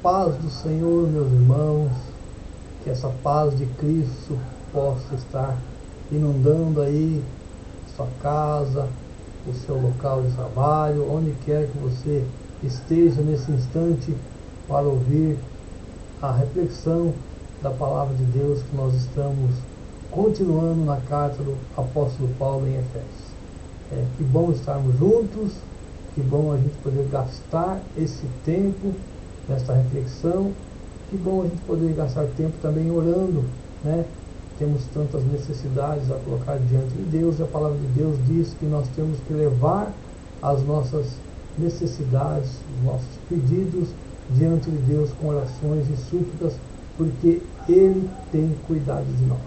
paz do Senhor, meus irmãos, que essa paz de Cristo possa estar inundando aí sua casa, o seu local de trabalho, onde quer que você esteja nesse instante para ouvir a reflexão da palavra de Deus que nós estamos continuando na carta do apóstolo Paulo em Efésios. Que bom estarmos juntos, que bom a gente poder gastar esse tempo nesta reflexão, que bom a gente poder gastar tempo também orando, né? Temos tantas necessidades a colocar diante de Deus, e a palavra de Deus diz que nós temos que levar as nossas necessidades, os nossos pedidos diante de Deus com orações e súplicas, porque Ele tem cuidado de nós.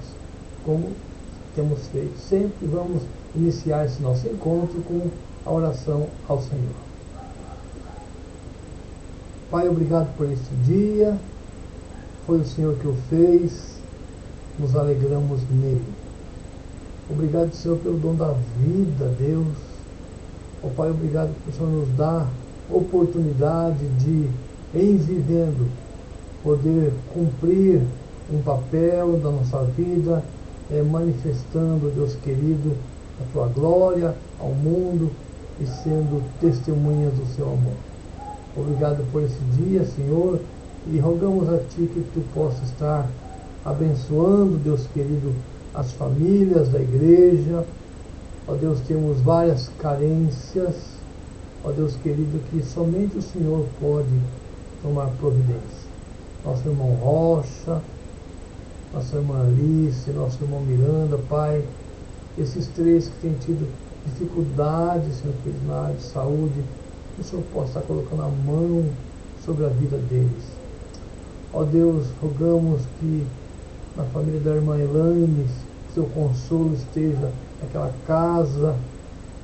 Como temos feito sempre, vamos iniciar esse nosso encontro com a oração ao Senhor. Pai, obrigado por este dia, foi o Senhor que o fez, nos alegramos nele. Obrigado, Senhor, pelo dom da vida, Deus. Ó Pai, obrigado por o Senhor nos dar oportunidade de, em vivendo, poder cumprir um papel da nossa vida, manifestando, Deus querido, a Tua glória ao mundo e sendo testemunhas do Seu amor. Obrigado por esse dia, Senhor, e rogamos a Ti que Tu possa estar abençoando, Deus querido, as famílias da igreja. Ó Deus, temos várias carências, ó Deus querido, que somente o Senhor pode tomar providência. Nosso irmão Rocha, nossa irmã Alice, nosso irmão Miranda, Pai, esses três que têm tido dificuldades, Senhor querido, na área de saúde, que o Senhor possa estar colocando a mão sobre a vida deles. Ó Deus, rogamos que na família da irmã Elaine, seu consolo esteja naquela casa,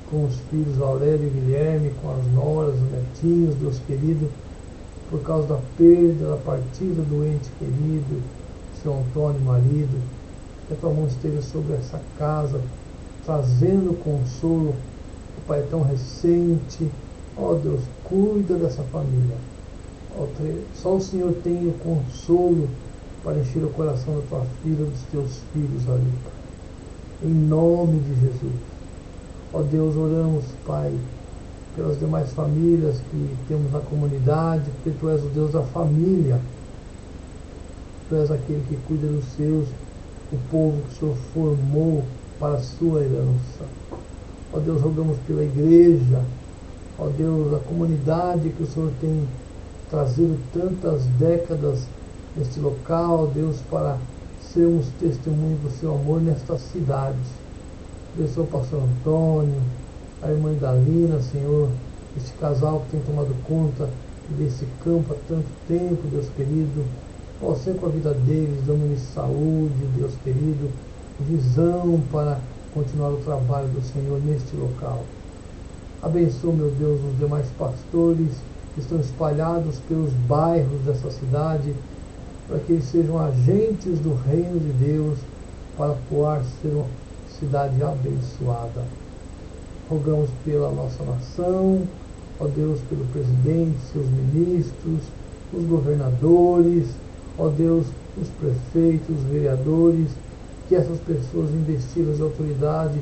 com os filhos Aurélio e Guilherme, com as noras, os netinhos, Deus querido, por causa da perda, da partida do ente querido, seu Antônio, marido, que a tua mão esteja sobre essa casa, trazendo consolo. O Pai é tão recente, ó Deus, cuida dessa família. Só o Senhor tem o consolo para encher o coração da tua filha, dos teus filhos ali, Pai. Em nome de Jesus. Ó Deus, oramos, Pai, pelas demais famílias que temos na comunidade, porque Tu és o Deus da família. Tu és aquele que cuida dos seus, o povo que o Senhor formou para a sua herança. Ó Deus, rogamos pela igreja, ó Deus, a comunidade que o Senhor tem trazido tantas décadas neste local, Deus, para sermos testemunhos do Seu amor nesta cidade. Abençoa o pastor Antônio, a irmã Dalina, Senhor, este casal que tem tomado conta desse campo há tanto tempo, Deus querido. Ó, sempre com a vida deles, dando-lhes saúde, Deus querido, visão para continuar o trabalho do Senhor neste local. Abençoa, meu Deus, os demais pastores que estão espalhados pelos bairros dessa cidade, para que eles sejam agentes do reino de Deus, para atuar ser uma cidade abençoada. Rogamos pela nossa nação, ó Deus, pelo presidente, seus ministros, os governadores, ó Deus, os prefeitos, os vereadores, que essas pessoas investidas de autoridade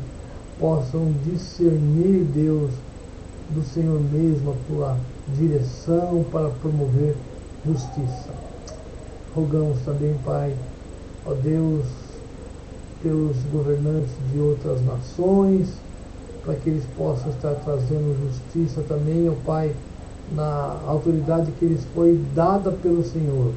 possam discernir, Deus, do Senhor mesmo a tua direção para promover justiça. Rogamos também, Pai, ó Deus, pelos governantes de outras nações, para que eles possam estar trazendo justiça também, ó Pai, na autoridade que lhes foi dada pelo Senhor.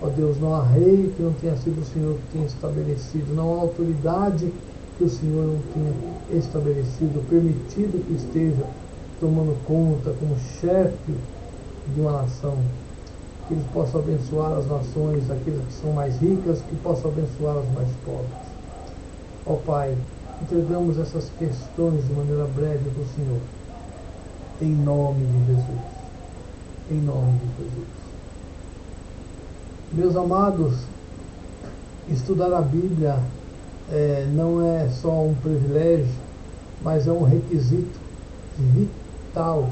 Ó Deus, não há rei que não tenha sido o Senhor que tenha estabelecido, não há autoridade que o Senhor não tenha estabelecido, permitido que esteja tomando conta como chefe de uma nação. Que eles possam abençoar as nações, aqueles que são mais ricas, que possam abençoar as mais pobres. Ó Pai, entregamos essas questões de maneira breve para o Senhor. Em nome de Jesus. Em nome de Jesus. Meus amados, estudar a Bíblia não é só um privilégio, mas é um requisito vital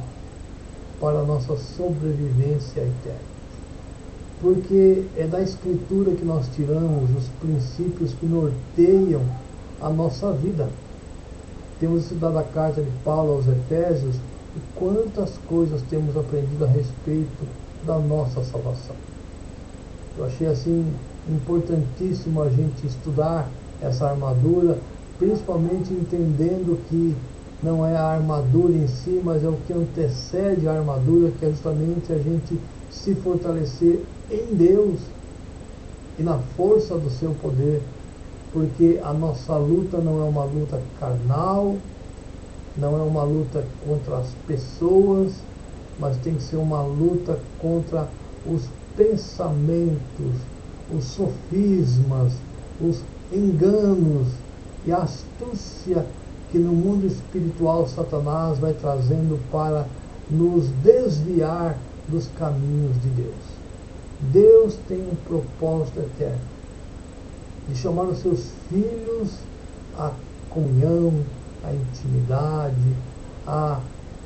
para a nossa sobrevivência eterna. porque é da Escritura que nós tiramos os princípios que norteiam a nossa vida. Temos estudado a carta de Paulo aos Efésios e quantas coisas temos aprendido a respeito da nossa salvação. Eu achei assim importantíssimo a gente estudar essa armadura, principalmente entendendo que não é a armadura em si, mas é o que antecede a armadura, que é justamente a gente se fortalecer em Deus e na força do seu poder, porque a nossa luta não é uma luta carnal, não é uma luta contra as pessoas, mas tem que ser uma luta contra os pensamentos, os sofismas, os enganos e a astúcia que no mundo espiritual Satanás vai trazendo para nos desviar dos caminhos de Deus. Deus tem um propósito eterno de chamar os seus filhos à comunhão, à intimidade, a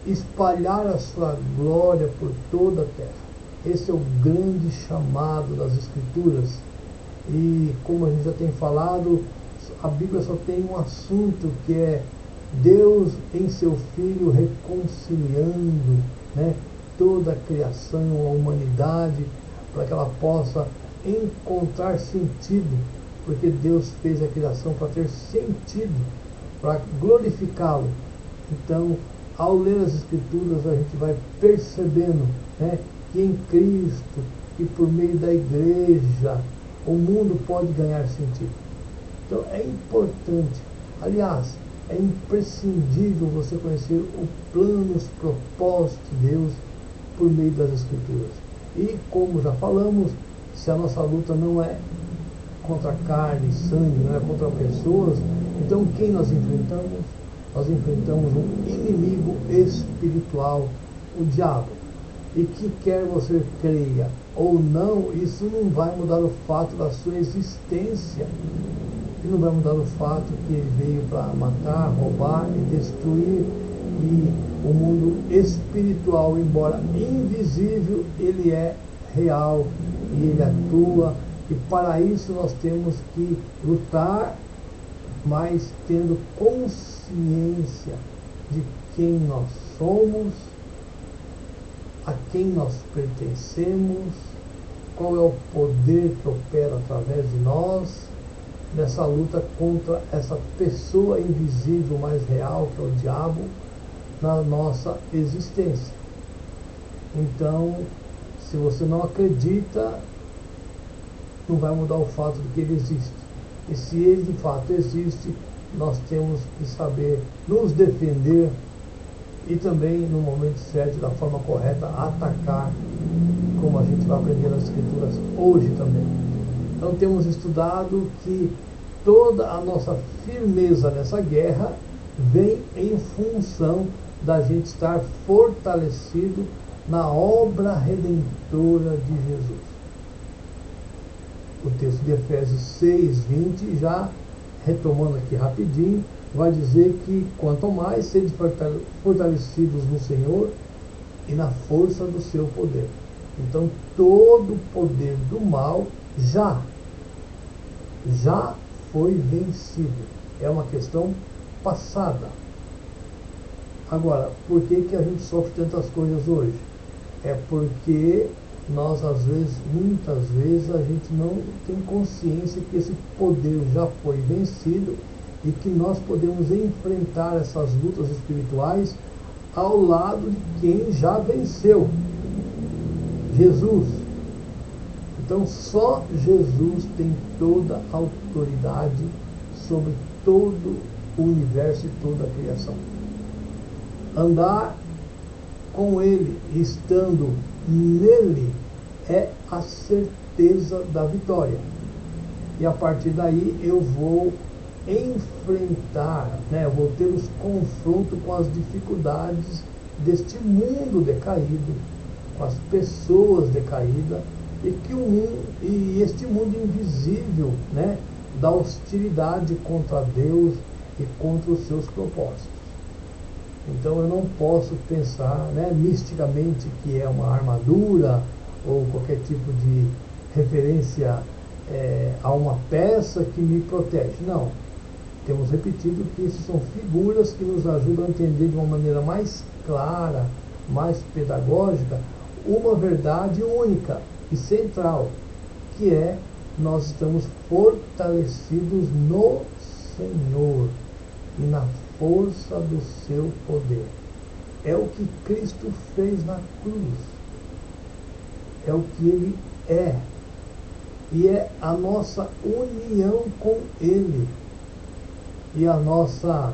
espalhar a sua glória por toda a terra. Esse é o grande chamado das Escrituras. E como a gente já tem falado, a Bíblia só tem um assunto, que é Deus em seu Filho reconciliando, né, toda a criação, a humanidade, para que ela possa encontrar sentido, porque Deus fez a criação para ter sentido, para glorificá-lo. Então, ao ler as Escrituras, a gente vai percebendo, né, que em Cristo e por meio da igreja o mundo pode ganhar sentido. Então é importante, aliás, é imprescindível você conhecer o plano, os propósitos de Deus por meio das Escrituras. E como já falamos, se a nossa luta não é contra carne e sangue, não é contra pessoas, então quem nós enfrentamos? Nós enfrentamos um inimigo espiritual, o diabo. E que quer você creia ou não, isso não vai mudar o fato da sua existência. E não vai mudar o fato que ele veio para matar, roubar e destruir. E o mundo espiritual, embora invisível, ele é real e ele atua. E para isso nós temos que lutar, mas tendo consciência de quem nós somos, a quem nós pertencemos, qual é o poder que opera através de nós, nessa luta contra essa pessoa invisível, mais real, que é o diabo, na nossa existência. Então, se você não acredita, não vai mudar o fato de que ele existe. E se ele de fato existe, nós temos que saber nos defender e também, no momento certo, da forma correta, atacar, como a gente vai aprender nas Escrituras hoje também. Então temos estudado que toda a nossa firmeza nessa guerra vem em função da gente estar fortalecido na obra redentora de Jesus. O texto de Efésios 6:20, já retomando aqui rapidinho, vai dizer que quanto mais sede fortalecidos no Senhor e na força do seu poder. Então todo o poder do mal já foi vencido. É uma questão passada. Agora, por que a gente sofre tantas coisas hoje? É porque nós, às vezes, muitas vezes, a gente não tem consciência que esse poder já foi vencido e que nós podemos enfrentar essas lutas espirituais ao lado de quem já venceu, Jesus. Então só Jesus tem toda a autoridade sobre todo o universo e toda a criação. Andar com Ele, estando nele, é a certeza da vitória. E a partir daí eu vou enfrentar, eu vou ter os confrontos com as dificuldades deste mundo decaído, com as pessoas decaídas, e este mundo invisível, da hostilidade contra Deus e contra os seus propósitos. Então eu não posso pensar misticamente que é uma armadura ou qualquer tipo de referência a uma peça que me protege. Não. Temos repetido que isso são figuras que nos ajudam a entender de uma maneira mais clara, mais pedagógica, uma verdade única e central, que é: nós estamos fortalecidos no Senhor e na força do seu poder. É o que Cristo fez na cruz. É o que Ele é. E é a nossa união com Ele. E a nossa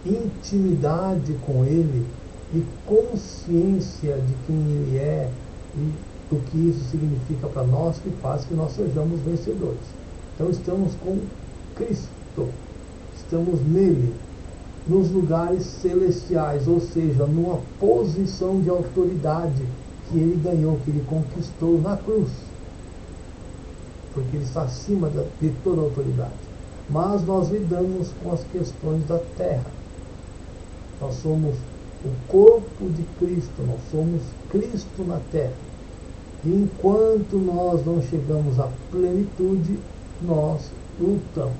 intimidade com Ele e consciência de quem Ele é e do que isso significa para nós, que faz que nós sejamos vencedores. Então estamos com Cristo, estamos nele, nos lugares celestiais, ou seja, numa posição de autoridade que Ele ganhou, que Ele conquistou na cruz, porque Ele está acima de toda autoridade. Mas nós lidamos com as questões da terra. Nós somos o corpo de Cristo, nós somos Cristo na terra. E enquanto nós não chegamos à plenitude, nós lutamos,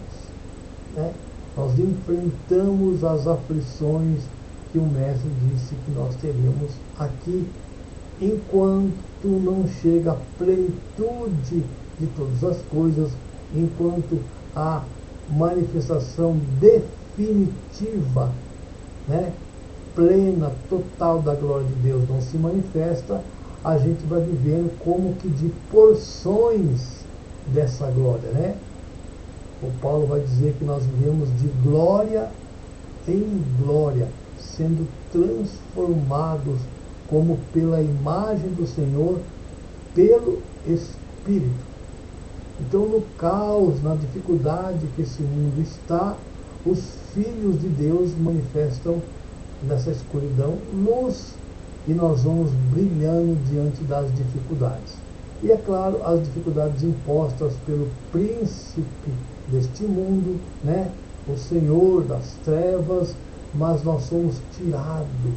né? Nós enfrentamos as aflições que o Mestre disse que nós teríamos aqui, enquanto não chega à plenitude de todas as coisas, enquanto a manifestação definitiva, né, plena, total da glória de Deus não se manifesta, a gente vai vivendo como que de porções dessa glória, né? O Paulo vai dizer que nós vivemos de glória em glória, sendo transformados como pela imagem do Senhor, pelo Espírito. Então, no caos, na dificuldade que esse mundo está, os filhos de Deus manifestam nessa escuridão luz, e nós vamos brilhando diante das dificuldades. E é claro, as dificuldades impostas pelo príncipe deste mundo, né? O Senhor das trevas, mas nós somos tirados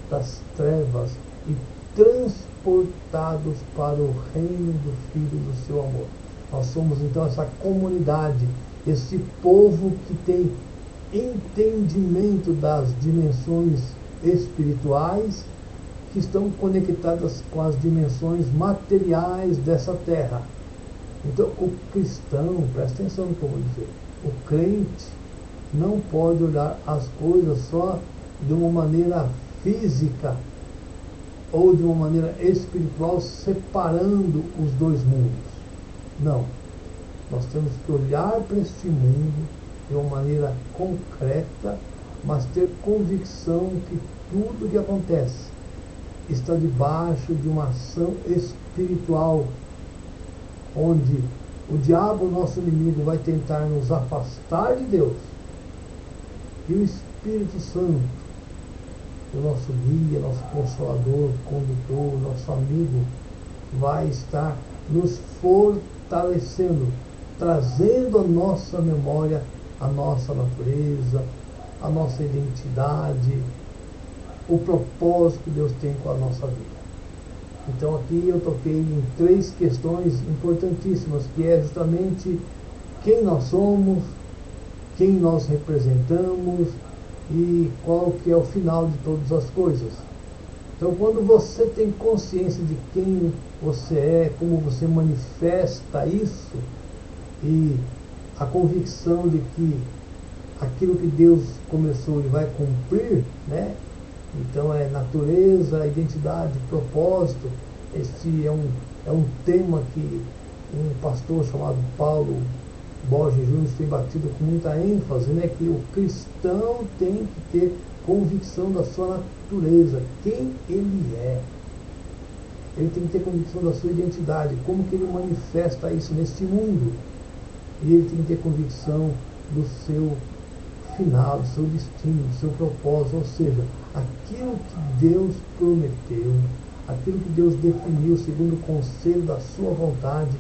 das trevas e transportados para o reino do Filho do seu amor. Nós somos então essa comunidade, esse povo que tem entendimento das dimensões espirituais, que estão conectadas com as dimensões materiais dessa terra. Então, o cristão, presta atenção no que eu vou dizer, o crente não pode olhar as coisas só de uma maneira física ou de uma maneira espiritual, separando os dois mundos. Não. Nós temos que olhar para este mundo de uma maneira concreta, mas ter convicção que tudo que acontece está debaixo de uma ação espiritual, onde o diabo, nosso inimigo, vai tentar nos afastar de Deus, e o Espírito Santo, o nosso guia, nosso consolador, condutor, nosso amigo, vai estar nos fortalecendo, trazendo à nossa memória a nossa natureza, a nossa identidade, o propósito que Deus tem com a nossa vida. Então aqui eu toquei em 3 questões importantíssimas, que é justamente quem nós somos, quem nós representamos e qual que é o final de todas as coisas. Então, quando você tem consciência de quem você é, como você manifesta isso, e a convicção de que aquilo que Deus começou Ele vai cumprir, né? Então é natureza, identidade, propósito. Este é um tema que um pastor chamado Paulo Borges Júnior tem batido com muita ênfase, né? Que o cristão tem que ter convicção da sua natureza, quem ele é. Ele tem que ter convicção da sua identidade, como que ele manifesta isso neste mundo. E ele tem que ter convicção do seu final, do seu destino, do seu propósito, ou seja, aquilo que Deus prometeu, aquilo que Deus definiu segundo o conselho da sua vontade,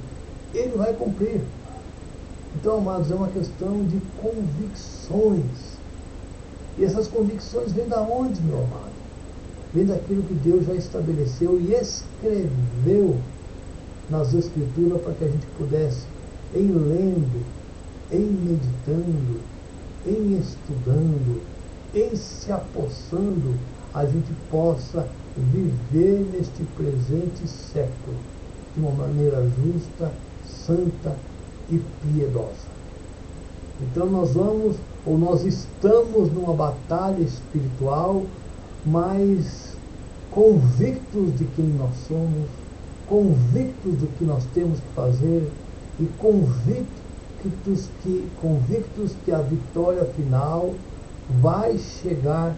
Ele vai cumprir. Então, amados, é uma questão de convicções. E essas convicções vêm da onde, meu amado? vem daquilo que Deus já estabeleceu e escreveu nas Escrituras para que a gente pudesse, em lendo, em meditando, em estudando, em se apossando, a gente possa viver neste presente século de uma maneira justa, santa e piedosa. Então nós estamos numa batalha espiritual, mas convictos de quem nós somos, convictos do que nós temos que fazer e convictos que a vitória final vai chegar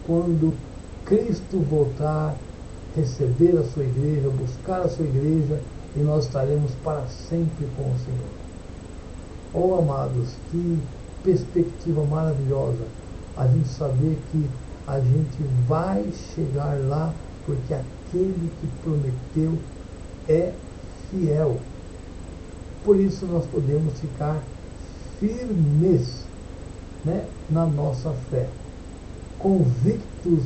quando Cristo voltar, receber a sua igreja, buscar a sua igreja, e nós estaremos para sempre com o Senhor. Oh, amados, que perspectiva maravilhosa a gente saber que a gente vai chegar lá, porque aquele que prometeu é fiel. Por isso nós podemos ficar firmes, né, na nossa fé, convictos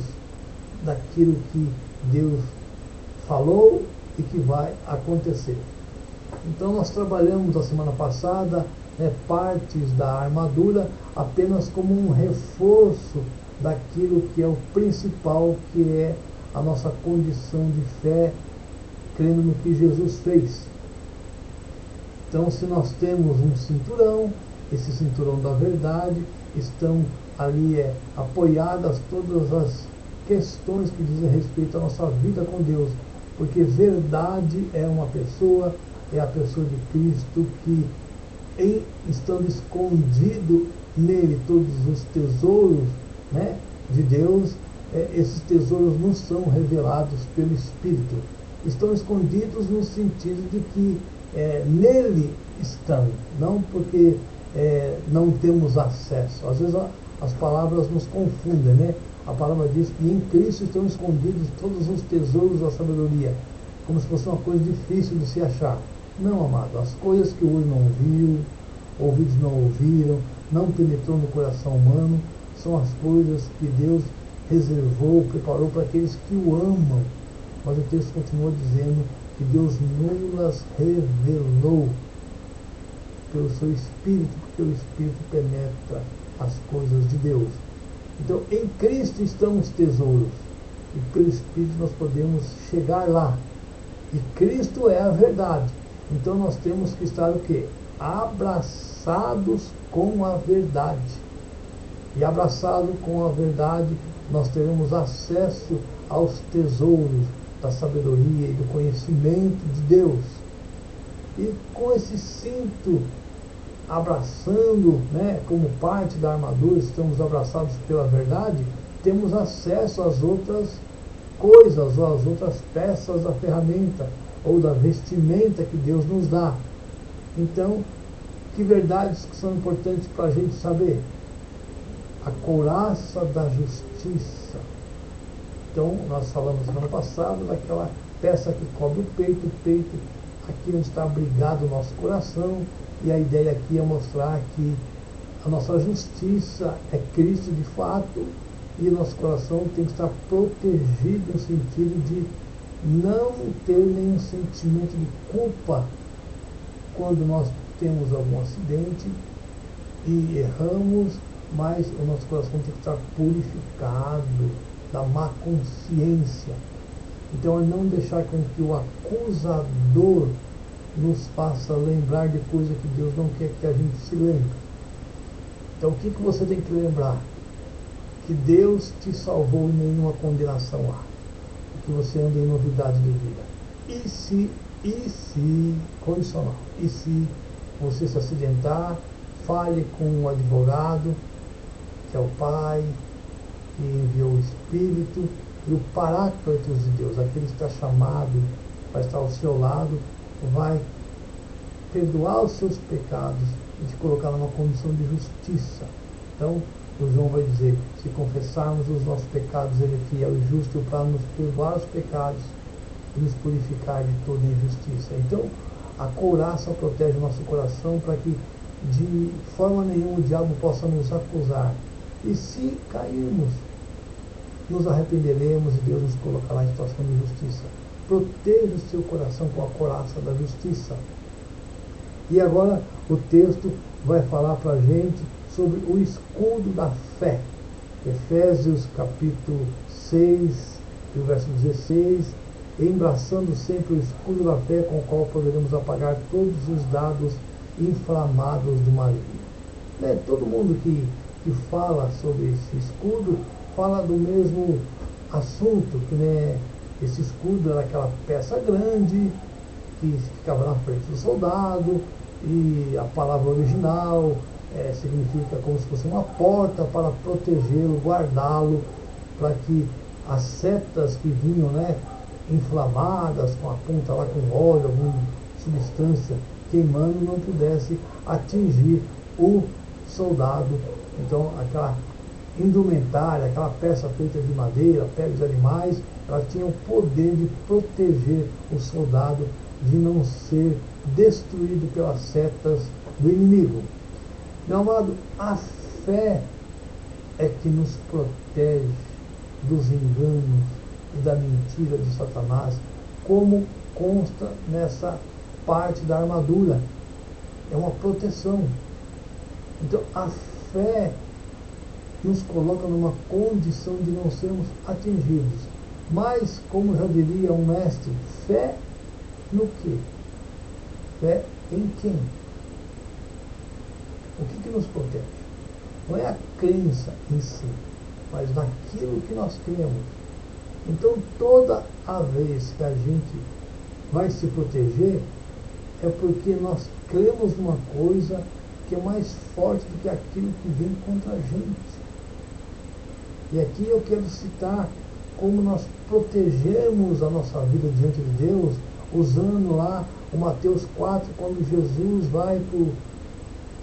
daquilo que Deus falou e que vai acontecer. Então nós trabalhamos a semana passada, né, partes da armadura apenas como um reforço daquilo que é o principal, que é a nossa condição de fé, crendo no que Jesus fez. Então, se nós temos um cinturão, esse cinturão da verdade, estão ali apoiadas todas as questões que dizem respeito à nossa vida com Deus, porque verdade é uma pessoa, é a pessoa de Cristo, que estando escondido nele todos os tesouros, né, de Deus, esses tesouros não são revelados pelo Espírito, estão escondidos no sentido de que nele estão, não porque não temos acesso. Às vezes as palavras nos confundem, né? A palavra diz que em Cristo estão escondidos todos os tesouros da sabedoria, como se fosse uma coisa difícil de se achar. Não, amado, as coisas que o olho não viu, ouvidos não ouviram, não penetrou no coração humano, são as coisas que Deus reservou, preparou para aqueles que o amam. Mas o texto continua dizendo que Deus nos revelou pelo seu Espírito, porque o Espírito penetra as coisas de Deus. Então, em Cristo estão os tesouros, e pelo Espírito nós podemos chegar lá. E Cristo é a verdade. Então nós temos que estar o quê? Abraçados com a verdade. E abraçado com a verdade, nós teremos acesso aos tesouros da sabedoria e do conhecimento de Deus. E com esse cinto abraçando, né, como parte da armadura, estamos abraçados pela verdade, temos acesso às outras coisas, ou às outras peças da ferramenta, ou da vestimenta que Deus nos dá. Então, que verdades que são importantes para a gente saber? A couraça da justiça. Então, nós falamos semana passada daquela peça que cobre o peito aqui onde está abrigado o nosso coração, e a ideia aqui é mostrar que a nossa justiça é Cristo de fato, e nosso coração tem que estar protegido no sentido de não ter nenhum sentimento de culpa quando nós temos algum acidente e erramos, mas o nosso coração tem que estar purificado da má consciência. Então, é não deixar com que o acusador nos faça lembrar de coisas que Deus não quer que a gente se lembre. Então, o que você tem que lembrar? Que Deus te salvou e nenhuma condenação há. Que você anda em novidade de vida. E se, condicional, e se você se acidentar, fale com um advogado, que é o Pai, que enviou o Espírito, e o Paráclitos de Deus, aquele que está chamado, vai estar ao seu lado, vai perdoar os seus pecados e te colocar numa condição de justiça. Então, o João vai dizer, se confessarmos os nossos pecados, ele é fiel e justo para nos perdoar os pecados e nos purificar de toda injustiça. Então, a couraça protege o nosso coração para que de forma nenhuma o diabo possa nos acusar. E se cairmos, nos arrependeremos e Deus nos colocará em situação de justiça. Proteja o seu coração com a couraça da justiça. E agora o texto vai falar para a gente sobre o escudo da fé. Efésios capítulo 6, verso 16, embraçando sempre o escudo da fé com o qual poderemos apagar todos os dados inflamados do maligno. Todo mundo que fala sobre esse escudo fala do mesmo assunto, que esse escudo era aquela peça grande que ficava na frente do soldado, e a palavra original significa como se fosse uma porta para protegê-lo, guardá-lo, para que as setas que vinham inflamadas, com a ponta lá com óleo, alguma substância queimando, não pudesse atingir o soldado. Então aquela indumentária, aquela peça feita de madeira, peles de animais, ela tinha o poder de proteger o soldado de não ser destruído pelas setas do inimigo. Meu amado, a fé é que nos protege dos enganos e da mentira de Satanás, como consta nessa parte da armadura. É uma proteção. Então a fé nos coloca numa condição de não sermos atingidos. Mas, como já diria um mestre, fé no quê? Fé em quem? O que nos protege? Não é a crença em si, mas naquilo que nós cremos. Então, toda a vez que a gente vai se proteger, é porque nós cremos numa coisa que é mais forte do que aquilo que vem contra a gente. E aqui eu quero citar como nós protegemos a nossa vida diante de Deus, usando lá o Mateus 4, quando Jesus vai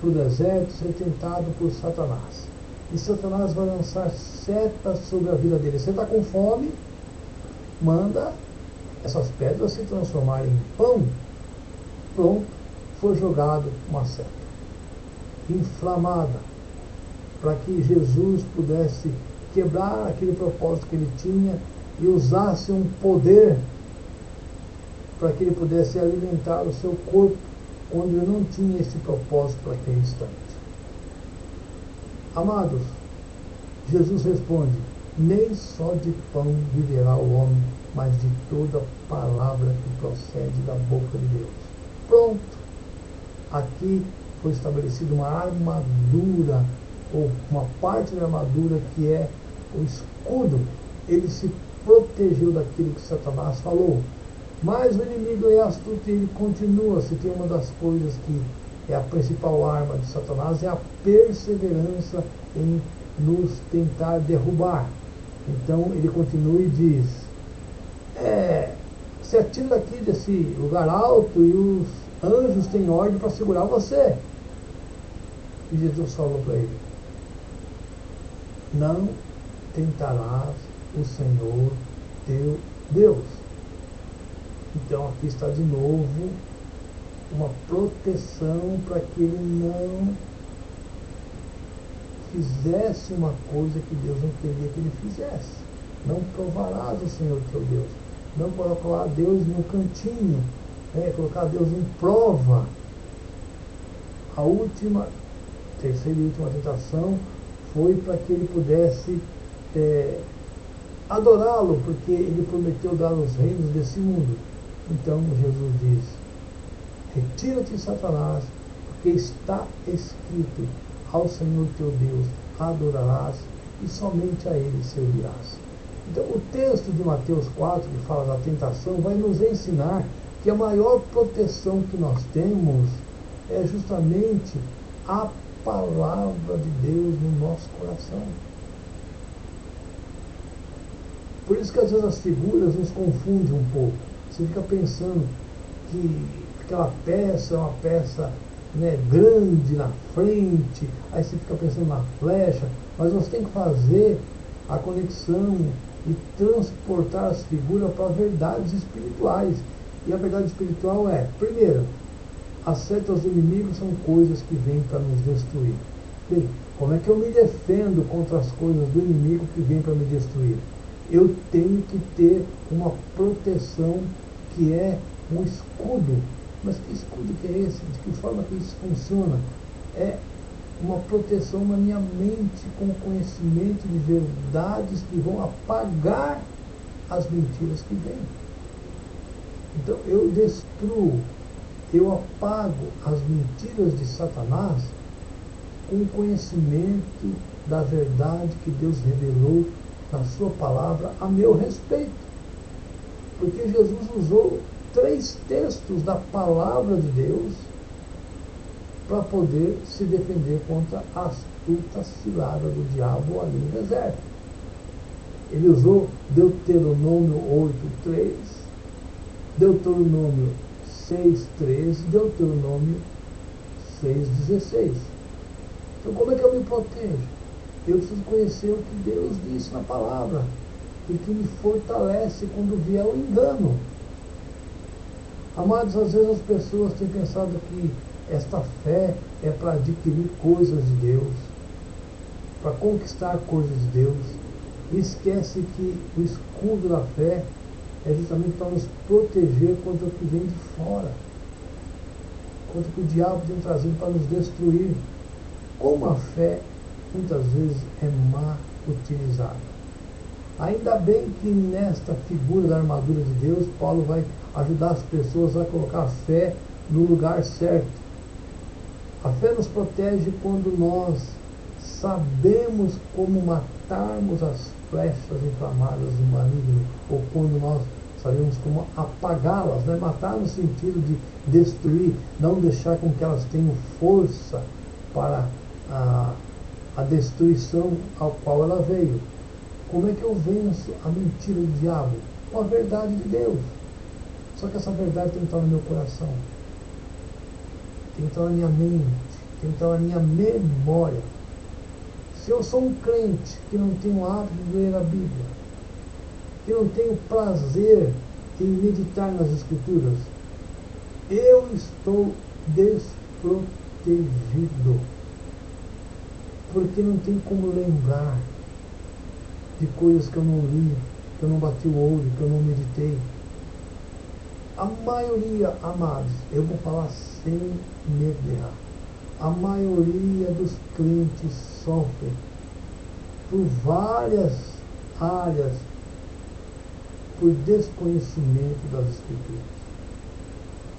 para o deserto ser tentado por Satanás. E Satanás vai lançar setas sobre a vida dele. Você está com fome? Manda essas pedras se transformarem em pão. Pronto, foi jogado uma seta inflamada, para que Jesus pudesse quebrar aquele propósito que ele tinha e usasse um poder para que ele pudesse alimentar o seu corpo quando ele não tinha esse propósito para aquele instante. Amados, Jesus responde: nem só de pão viverá o homem, mas de toda palavra que procede da boca de Deus. Pronto, aqui foi estabelecida uma armadura, ou uma parte da armadura que é o escudo. Ele se protegeu daquilo que Satanás falou. Mas o inimigo é astuto e ele continua. Se tem uma das coisas que é a principal arma de Satanás, é a perseverança em nos tentar derrubar. Então ele continua e diz: se atira daqui desse lugar alto e os anjos têm ordem para segurar você. E Jesus falou para ele: não tentarás o Senhor teu Deus. Então aqui está de novo uma proteção para que ele não fizesse uma coisa que Deus não queria que ele fizesse. Não provarás o Senhor teu Deus. Não colocar Deus no cantinho, colocar Deus em prova. A terceira e última tentação foi para que ele pudesse adorá-lo, porque ele prometeu dar os reinos desse mundo. Então Jesus diz: retira-te, Satanás, porque está escrito: ao Senhor teu Deus adorarás e somente a ele servirás. Então o texto de Mateus 4, que fala da tentação, vai nos ensinar que a maior proteção que nós temos é justamente a palavra de Deus no nosso coração. Por isso que às vezes as figuras nos confundem um pouco. Você fica pensando que aquela peça é uma peça grande na frente, aí você fica pensando na flecha, mas você tem que fazer a conexão e transportar as figuras para verdades espirituais. E a verdade espiritual é, primeiro, as setas do inimigo são coisas que vêm para nos destruir. Bem, como é que eu me defendo contra as coisas do inimigo que vêm para me destruir? eu tenho que ter uma proteção que é um escudo. Mas que escudo que é esse? De que forma que isso funciona? É uma proteção na minha mente com conhecimento de verdades que vão apagar as mentiras que vêm. Então eu destruo, eu apago as mentiras de Satanás com o conhecimento da verdade que Deus revelou na sua palavra a meu respeito. Porque Jesus usou 3 textos da palavra de Deus para poder se defender contra a astuta cilada do diabo ali no deserto. Ele usou Deuteronômio 8:3, Deuteronômio 6:13 e Deuteronômio 6:16. Então como é que eu me protejo? Eu preciso conhecer o que Deus disse na palavra e que me fortalece quando vier o engano. Amados, às vezes as pessoas têm pensado que esta fé é para adquirir coisas de Deus, para conquistar coisas de Deus, e esquece que o escudo da fé é justamente para nos proteger contra o que vem de fora, contra o que o diabo tem trazido para nos destruir. Como a fé muitas vezes é má utilizada. Ainda bem que nesta figura da armadura de Deus, Paulo vai ajudar as pessoas a colocar a fé no lugar certo. A fé nos protege quando nós sabemos como matarmos as flechas inflamadas do maligno, ou quando nós sabemos como apagá-las, né? Matar no sentido de destruir, não deixar com que elas tenham força para a destruição ao qual ela veio. Como é que eu venço a mentira do diabo? Com a verdade de Deus. Só que essa verdade tem que estar no meu coração, tem que estar na minha mente, tem que estar na minha memória. Se eu sou um crente que não tem o hábito de ler a Bíblia, que não tenho prazer em meditar nas Escrituras, eu estou desprotegido, porque não tem como lembrar de coisas que eu não li, que eu não bati o olho, que eu não meditei. A maioria, amados, eu vou falar sem medo de errar, a maioria dos crentes sofrem por várias áreas por desconhecimento das Escrituras.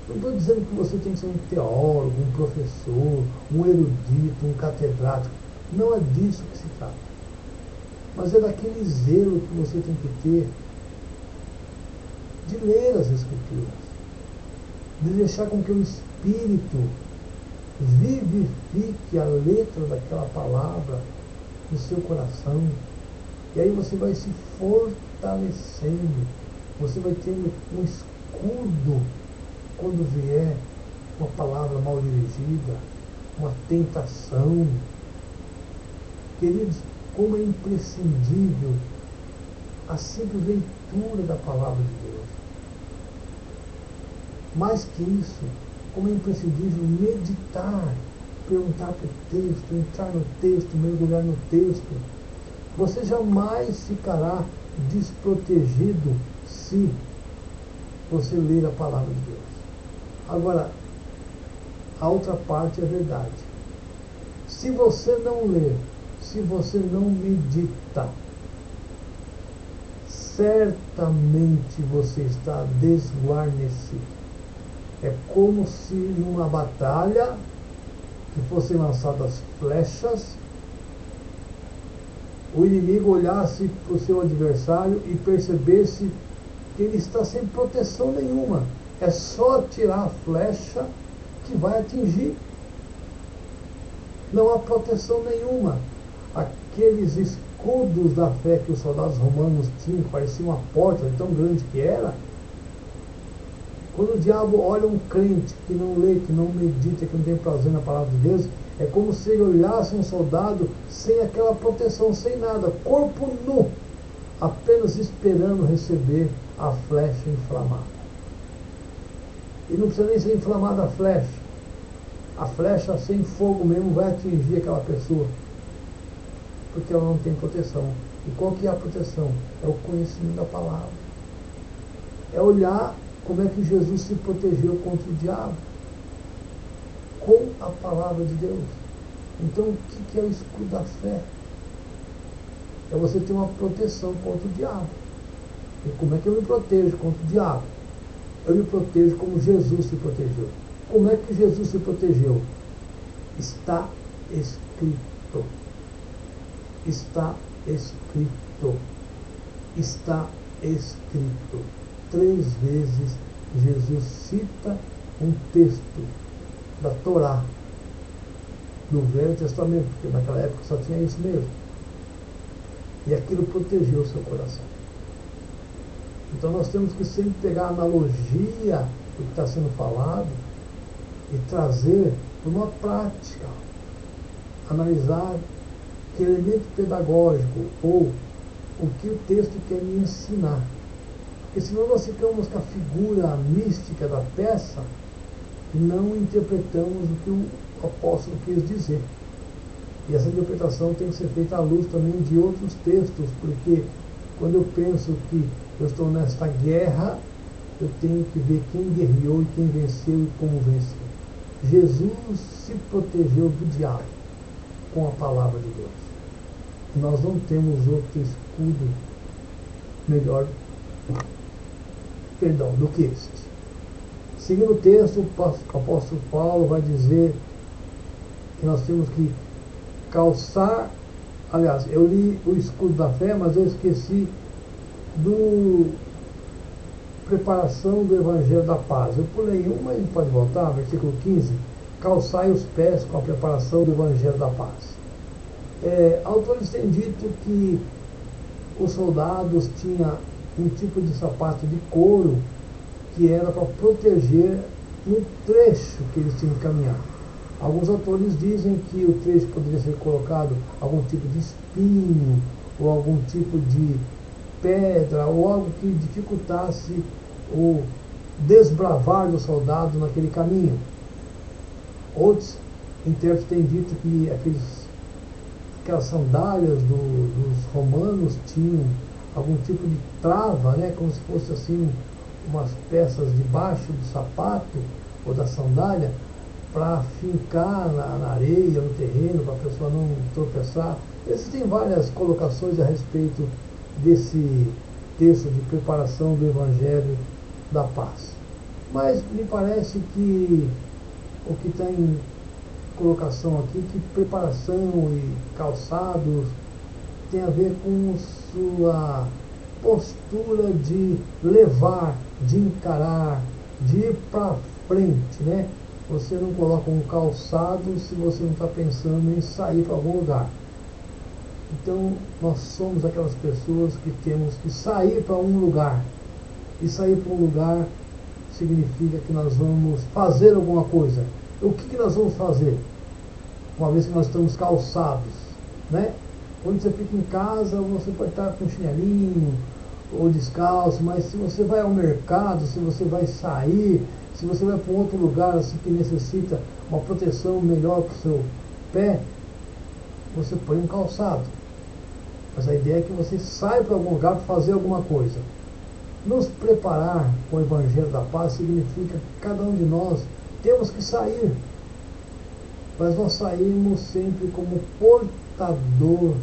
Não estou dizendo que você tem que ser um teólogo, um professor, um erudito, um catedrático. Não é disso que se trata. Mas é daquele zelo que você tem que ter de ler as Escrituras, de deixar com que o Espírito vivifique a letra daquela palavra no seu coração. E aí você vai se fortalecendo, você vai tendo um escudo quando vier uma palavra mal dirigida, uma tentação. Queridos, como é imprescindível a simples leitura da palavra de Deus. Mais que isso, como é imprescindível meditar, perguntar para o texto, entrar no texto, mergulhar no texto. Você jamais ficará desprotegido se você ler a palavra de Deus. Agora, a outra parte é verdade. Se você não ler, se você não medita, certamente você está desguarnecido. É como se numa batalha que fossem lançadas flechas, o inimigo olhasse para o seu adversário e percebesse que ele está sem proteção nenhuma. É só tirar a flecha que vai atingir. Não há proteção nenhuma. Aqueles escudos da fé que os soldados romanos tinham, que parecia uma porta tão grande que era. Quando o diabo olha um crente que não lê, que não medita, que não tem prazer na palavra de Deus, é como se ele olhasse um soldado sem aquela proteção, sem nada, corpo nu, apenas esperando receber a flecha inflamada. E não precisa nem ser inflamada a flecha sem fogo mesmo vai atingir aquela pessoa, porque ela não tem proteção. E qual que é a proteção? É o conhecimento da palavra. É olhar como é que Jesus se protegeu contra o diabo. Com a palavra de Deus. Então, o que é o escudo da fé? É você ter uma proteção contra o diabo. E como é que eu me protejo contra o diabo? Eu me protejo como Jesus se protegeu. Como é que Jesus se protegeu? Está escrito. Está escrito. Está escrito. 3 vezes Jesus cita um texto da Torá, do Velho Testamento, porque naquela época só tinha isso mesmo. E aquilo protegeu o seu coração. Então nós temos que sempre pegar a analogia do que está sendo falado e trazer para uma prática. Analisar que elemento pedagógico ou o que o texto quer me ensinar. Porque senão nós ficamos com a figura mística da peça e não interpretamos o que o apóstolo quis dizer. E essa interpretação tem que ser feita à luz também de outros textos, porque quando eu penso que eu estou nesta guerra, eu tenho que ver quem guerreou e quem venceu e como venceu. Jesus se protegeu do diabo com a palavra de Deus. E nós não temos outro escudo melhor, do que este. Seguindo o texto, o apóstolo Paulo vai dizer que nós temos que calçar. Aliás, eu li o escudo da fé, mas eu esqueci do preparação do evangelho da paz. Eu pulei uma e pode voltar, versículo 15. Calçai os pés com a preparação do evangelho da paz. Autores têm dito que os soldados tinham um tipo de sapato de couro que era para proteger um trecho que eles tinham que caminhar. Alguns autores dizem que o trecho poderia ser colocado algum tipo de espinho, ou algum tipo de pedra, ou algo que dificultasse o desbravar do soldado naquele caminho. Outros intérpretes têm dito que aquelas sandálias dos romanos tinham algum tipo de trava, né, como se fosse assim umas peças debaixo do sapato ou da sandália, para fincar na areia, no terreno, para a pessoa não tropeçar. Existem várias colocações a respeito desse texto de preparação do Evangelho da Paz. Mas me parece que o que está em colocação aqui, que preparação e calçados tem a ver com sua postura de levar, de encarar, de ir para frente, né? Você não coloca um calçado se você não está pensando em sair para algum lugar. Então, nós somos aquelas pessoas que temos que sair para um lugar. E sair para um lugar significa que nós vamos fazer alguma coisa. O que nós vamos fazer? Uma vez que nós estamos calçados, né? Quando você fica em casa, você pode estar com chinelinho ou descalço, mas se você vai ao mercado, se você vai sair, se você vai para um outro lugar assim, que necessita uma proteção melhor para o seu pé, você põe um calçado. Mas a ideia é que você sai para algum lugar para fazer alguma coisa. Nos preparar com o Evangelho da Paz significa que cada um de nós temos que sair. Mas nós saímos sempre como portador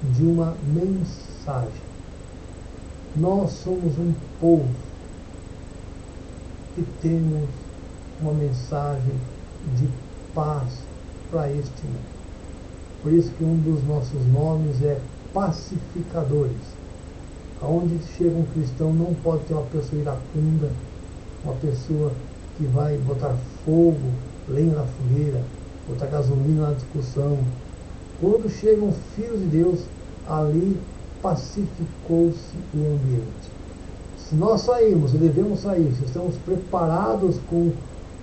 de uma mensagem. Nós somos um povo que temos uma mensagem de paz para este mundo. Por isso que um dos nossos nomes é pacificadores. Aonde chega um cristão não pode ter uma pessoa iracunda, uma pessoa que vai botar fogo, lenha na fogueira, botar gasolina na discussão. Quando chega um filho de Deus, ali pacificou-se o ambiente. Se nós sairmos, e devemos sair, se estamos preparados com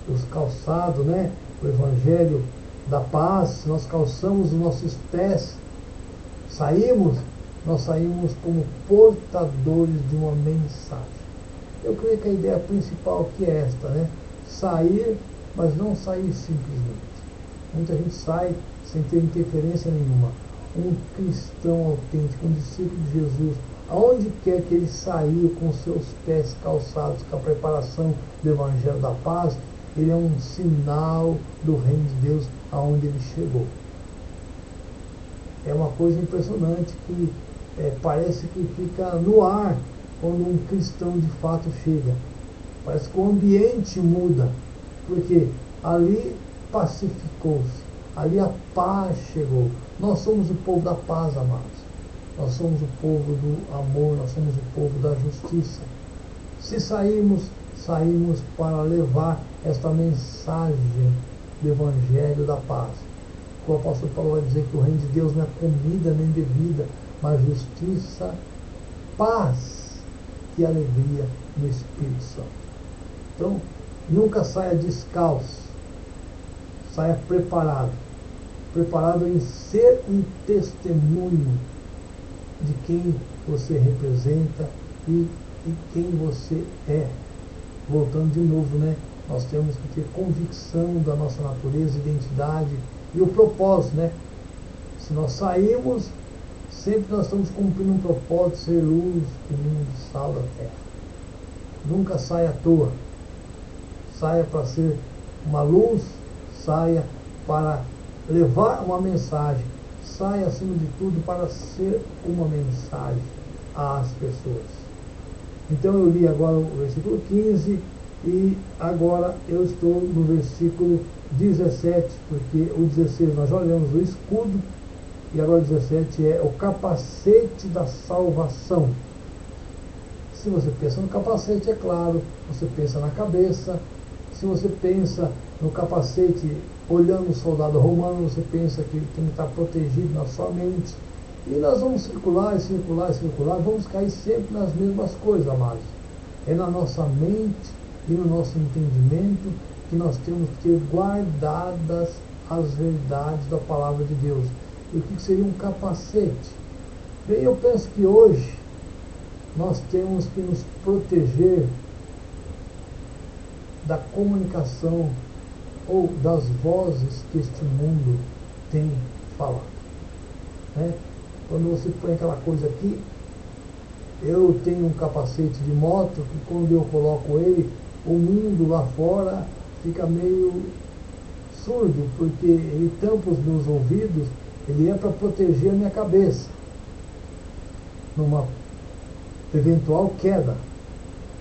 os calçados, né, o Evangelho da Paz, se nós calçamos os nossos pés, nós saímos como portadores de uma mensagem. Eu creio que a ideia principal aqui é esta, né? Sair, mas não sair simplesmente. Muita gente sai sem ter interferência nenhuma. um cristão autêntico, um discípulo de Jesus, aonde quer que ele sair com seus pés calçados, com a preparação do Evangelho da Paz, ele é um sinal do reino de Deus aonde ele chegou. É uma coisa impressionante que parece que fica no ar quando um cristão de fato chega. Parece que o ambiente muda, porque ali pacificou-se, ali a paz chegou. Nós somos o povo da paz, amados. Nós somos o povo do amor, nós somos o povo da justiça. Se saímos para levar esta mensagem do Evangelho da Paz. O apóstolo Paulo vai dizer que o reino de Deus não é comida nem bebida, mas justiça, paz e alegria no Espírito Santo. Então, nunca saia descalço, saia preparado em ser um testemunho de quem você representa e quem você é. Voltando de novo, né? Nós temos que ter convicção da nossa natureza, identidade e o propósito, né? Se nós saímos, sempre nós estamos cumprindo um propósito, ser luz do mundo, sal da terra. Nunca saia à toa. Saia para ser uma luz, saia para levar uma mensagem, saia acima de tudo para ser uma mensagem às pessoas. Então eu li agora o versículo 15 e agora eu estou no versículo 17, porque o 16 nós já olhamos o escudo e agora o 17 é o capacete da salvação. Se você pensa no capacete, é claro, você pensa na cabeça. Se você pensa no capacete olhando o soldado romano, você pensa que ele tem que estar protegido na sua mente. E nós vamos circular, vamos cair sempre nas mesmas coisas, amados. É na nossa mente e no nosso entendimento que nós temos que ter guardadas as verdades da palavra de Deus. E o que seria um capacete? Bem, eu penso que hoje nós temos que nos proteger da comunicação ou das vozes que este mundo tem falado, né? Quando você põe aquela coisa aqui, eu tenho um capacete de moto que quando eu coloco ele, o mundo lá fora fica meio surdo, porque ele tampa os meus ouvidos, ele é para proteger a minha cabeça numa eventual queda.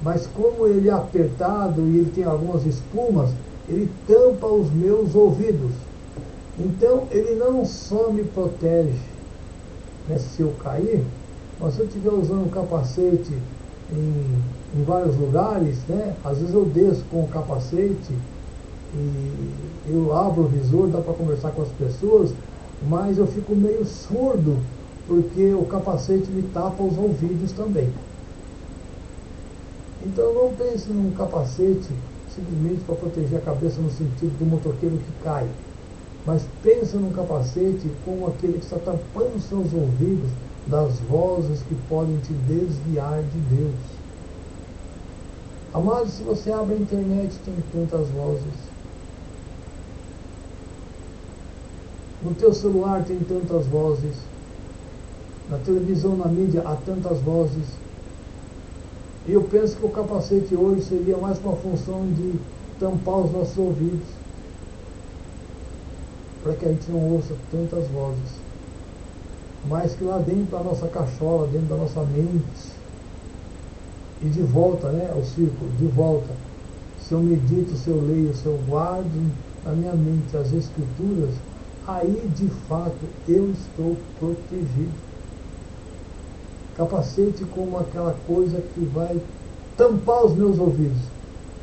Mas como ele é apertado e ele tem algumas espumas, ele tampa os meus ouvidos. Então ele não só me protege, né, se eu cair, mas se eu estiver usando um capacete em vários lugares, né, às vezes eu desço com o capacete e eu abro o visor, dá para conversar com as pessoas, mas eu fico meio surdo, porque o capacete me tapa os ouvidos também. Então não pense num capacete simplesmente para proteger a cabeça no sentido do motoqueiro que cai, mas pensa num capacete como aquele que está tampando seus ouvidos das vozes que podem te desviar de Deus. Amados, se você abre a internet, tem tantas vozes. No teu celular tem tantas vozes. Na televisão, na mídia, há tantas vozes. E eu penso que o capacete hoje seria mais uma função de tampar os nossos ouvidos, para que a gente não ouça tantas vozes. Mas que lá dentro da nossa cachola, dentro da nossa mente, e de volta, né, ao círculo, de volta, se eu medito, se eu leio, se eu guardo na minha mente as escrituras, aí de fato eu estou protegido. Capacete como aquela coisa que vai tampar os meus ouvidos,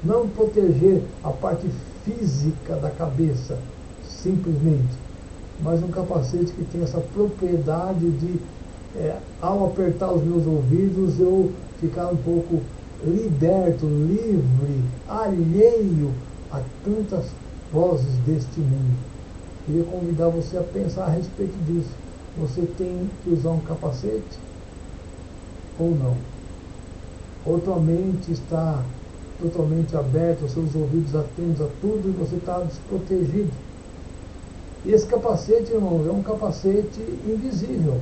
não proteger a parte física da cabeça, simplesmente, mas um capacete que tem essa propriedade de, ao apertar os meus ouvidos, eu ficar um pouco liberto, livre, alheio a tantas vozes deste mundo. Queria convidar você a pensar a respeito disso. Você tem que usar um capacete ou não? Ou tua mente está totalmente aberta, os seus ouvidos atentos a tudo e você está desprotegido? E esse capacete, irmãos, é um capacete invisível.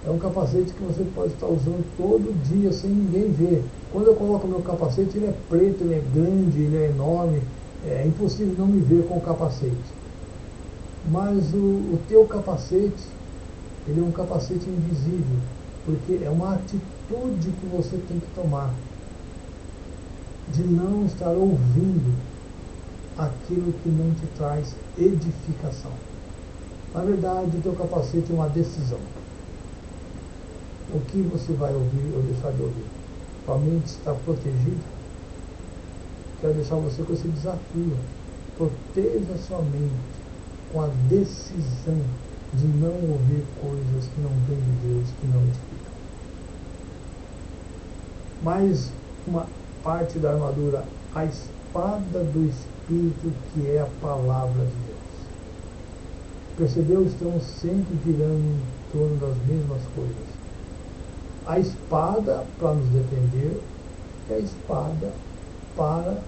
É um capacete que você pode estar usando todo dia sem ninguém ver. Quando eu coloco meu capacete, ele é preto, ele é grande, ele é enorme. É impossível não me ver com o capacete. Mas o teu capacete, ele é um capacete invisível, porque é uma atitude que você tem que tomar de não estar ouvindo aquilo que não te traz edificação. Na verdade, o teu capacete é uma decisão. O que você vai ouvir ou deixar de ouvir? Sua mente está protegida? Quero deixar você com esse desafio. Proteja sua mente com a decisão de não ouvir coisas que não vêm de Deus, que não edificam. Mais uma parte da armadura, a espada do Espírito, que é a palavra de Deus. Percebeu? Estamos sempre girando em torno das mesmas coisas. A espada para nos defender e a espada para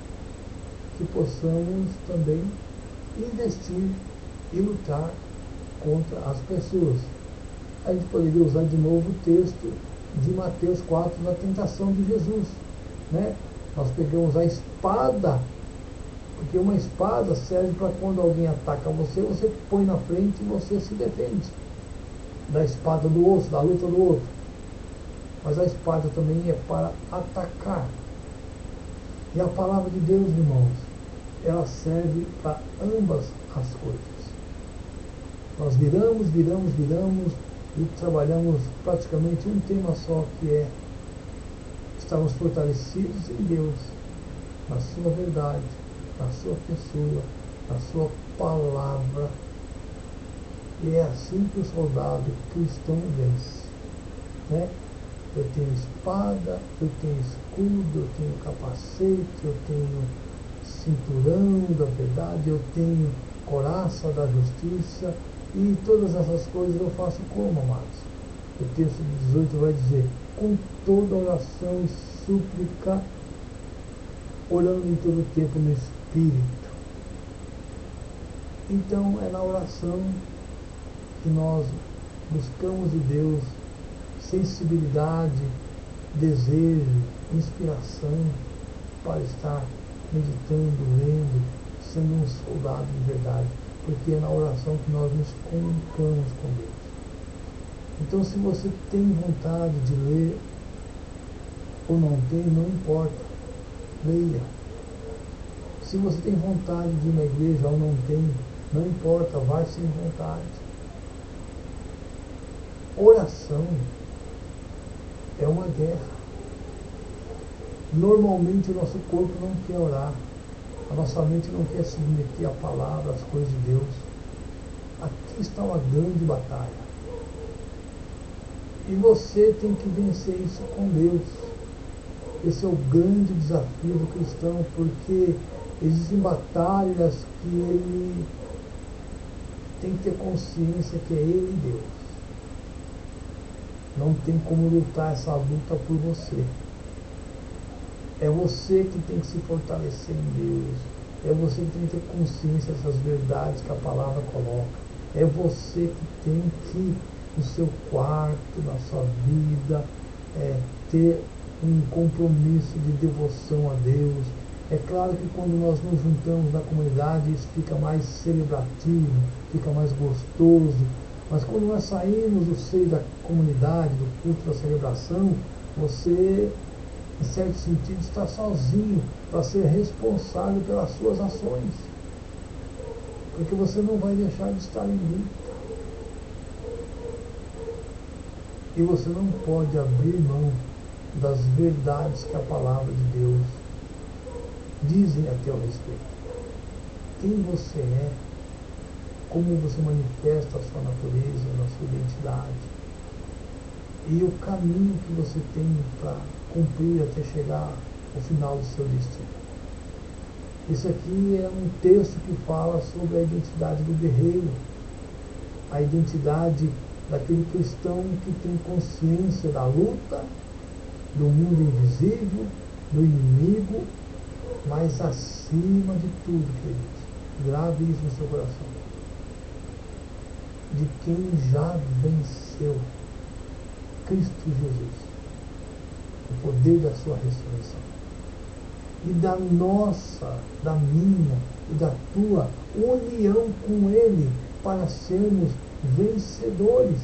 que possamos também investir e lutar contra as pessoas. A gente poderia usar de novo o texto de Mateus 4 da tentação de Jesus, né? Nós pegamos a espada, porque uma espada serve para quando alguém ataca você, você põe na frente e você se defende da espada do outro, da luta do outro. Mas a espada também é para atacar. E a palavra de Deus, irmãos, ela serve para ambas as coisas. Nós viramos e trabalhamos praticamente um tema só, que é estarmos fortalecidos em Deus, na sua verdade, na sua pessoa, na sua palavra. E é assim que o soldado cristão vence, né? Eu tenho espada, eu tenho escudo, eu tenho capacete, eu tenho cinturão da verdade, eu tenho couraça da justiça, e todas essas coisas eu faço como, amados? O texto de 18 vai dizer, com toda oração e súplica, orando em todo o tempo no Espírito. Então é na oração que nós buscamos de Deus sensibilidade, desejo, inspiração para estar meditando, lendo, sendo um soldado de verdade, porque é na oração que nós nos comunicamos com Deus. Então, se você tem vontade de ler ou não tem, não importa, leia. Se você tem vontade de ir na igreja ou não tem, não importa, vai sem vontade. Oração é uma guerra. Normalmente o nosso corpo não quer orar, a nossa mente não quer se submeter à palavra, às coisas de Deus. Aqui está uma grande batalha. E você tem que vencer isso com Deus. Esse é o grande desafio do cristão, porque existem batalhas que ele tem que ter consciência que é ele e Deus. Não tem como lutar essa luta por você. É você que tem que se fortalecer em Deus. É você que tem que ter consciência dessas verdades que a palavra coloca. É você que tem que, no seu quarto, na sua vida, ter um compromisso de devoção a Deus. É claro que quando nós nos juntamos na comunidade, isso fica mais celebrativo, fica mais gostoso. Mas quando nós saímos do seio da comunidade, do culto da celebração, você, em certo sentido, está sozinho para ser responsável pelas suas ações. Porque você não vai deixar de estar em luta. E você não pode abrir mão das verdades que a palavra de Deus dizem a teu respeito. Quem você é, como você manifesta a sua natureza, a sua identidade, e o caminho que você tem para cumprir até chegar ao final do seu destino. Isso aqui é um texto que fala sobre a identidade do guerreiro, a identidade daquele cristão que tem consciência da luta, do mundo invisível, do inimigo, mas acima de tudo, queridos, Grave isso no seu coração. De quem já venceu Cristo Jesus, o poder da sua ressurreição. E da nossa, da minha e da tua união com Ele para sermos vencedores.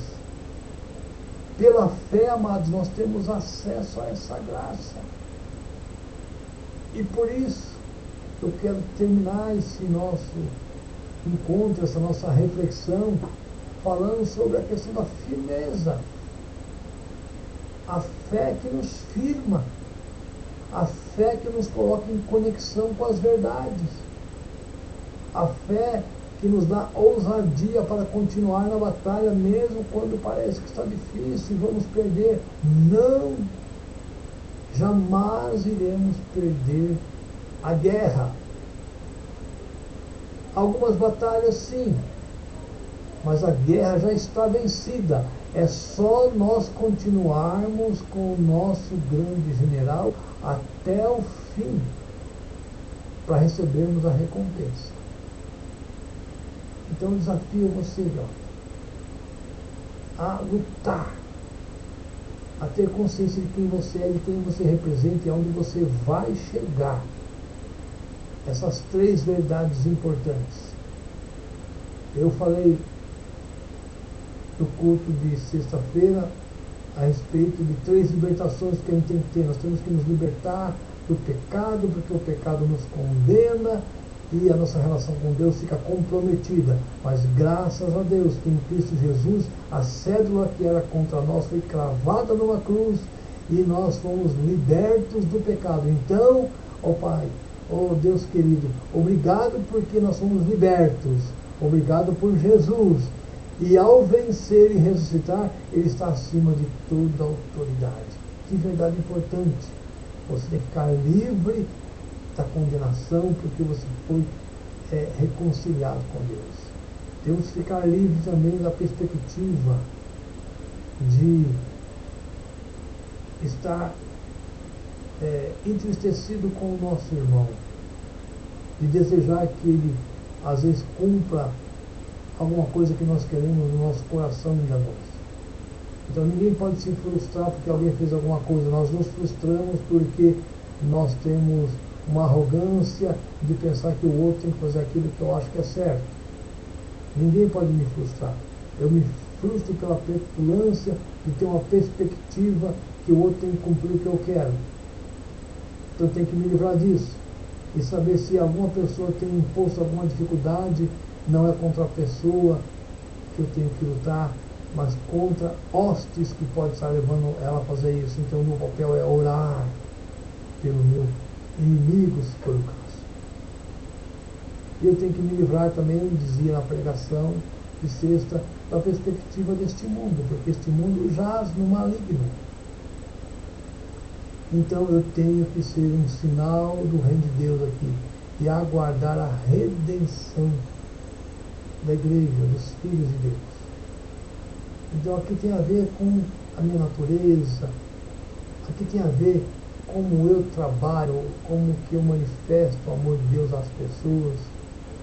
Pela fé, amados, nós temos acesso a essa graça. E por isso, eu quero terminar esse nosso encontro, essa nossa reflexão, falando sobre a questão da firmeza. A fé que nos firma. A fé que nos coloca em conexão com as verdades. A fé que nos dá ousadia para continuar na batalha, mesmo quando parece que está difícil e vamos perder. Não! Jamais iremos perder a guerra. Algumas batalhas sim, mas a guerra já está vencida. É só nós continuarmos com o nosso grande general até o fim, para recebermos a recompensa. Então eu desafio você, a lutar, a ter consciência de quem você é, de quem você representa e aonde você vai chegar. Essas 3 verdades importantes. Eu falei no culto de sexta-feira a respeito de 3 libertações que a gente tem que ter. Nós temos que nos libertar do pecado, porque o pecado nos condena e a nossa relação com Deus fica comprometida. Mas graças a Deus que em Cristo Jesus a cédula que era contra nós foi cravada numa cruz e nós fomos libertos do pecado. Então, ó Pai, ó Deus querido, obrigado porque nós somos libertos. Obrigado por Jesus. E ao vencer e ressuscitar, Ele está acima de toda autoridade. Que verdade importante. Você tem que ficar livre da condenação, porque você foi reconciliado com Deus. Temos que ficar livre também da perspectiva de estar entristecido com o nosso irmão, de desejar que ele às vezes cumpra alguma coisa que nós queremos no nosso coração enganoso. Então ninguém pode se frustrar porque alguém fez alguma coisa. Nós nos frustramos porque nós temos uma arrogância de pensar que o outro tem que fazer aquilo que eu acho que é certo. Ninguém pode me frustrar. Eu me frustro pela petulância de ter uma perspectiva que o outro tem que cumprir o que eu quero. Então eu tenho que me livrar disso. E saber se alguma pessoa tem imposto alguma dificuldade, não é contra a pessoa que eu tenho que lutar, mas contra hostes que pode estar levando ela a fazer isso. Então o meu papel é orar pelo meu inimigo, se for o caso. E eu tenho que me livrar também, dizia na pregação de sexta, da perspectiva deste mundo, porque este mundo jaz no maligno. Então eu tenho que ser um sinal do reino de Deus aqui e aguardar a redenção da igreja, dos filhos de Deus. Então aqui tem a ver com a minha natureza, aqui tem a ver como eu trabalho, como que eu manifesto o amor de Deus às pessoas,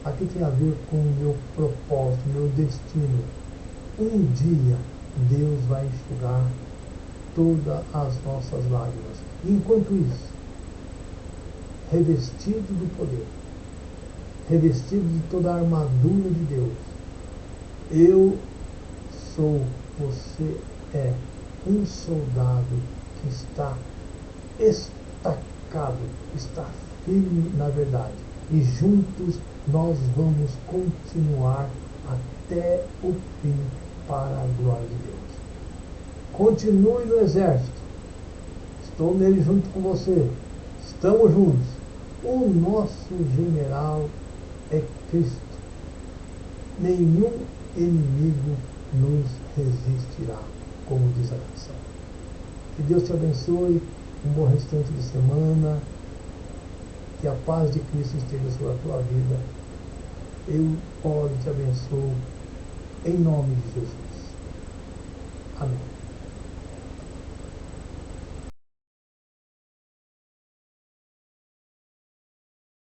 aqui tem a ver com o meu propósito, meu destino. Um dia Deus vai enxugar todas as nossas lágrimas. Enquanto isso, revestido do poder, revestido de toda a armadura de Deus, eu sou, você é um soldado que está estacado, está firme na verdade. E juntos nós vamos continuar até o fim para a glória de Deus. Continue no exército. Estou nele junto com você. Estamos juntos. O nosso general é Cristo. Nenhum inimigo nos resistirá, como diz a canção. Que Deus te abençoe. Um bom restante de semana. Que a paz de Cristo esteja sobre a tua vida. Eu oro e te abençoo em nome de Jesus. Amém.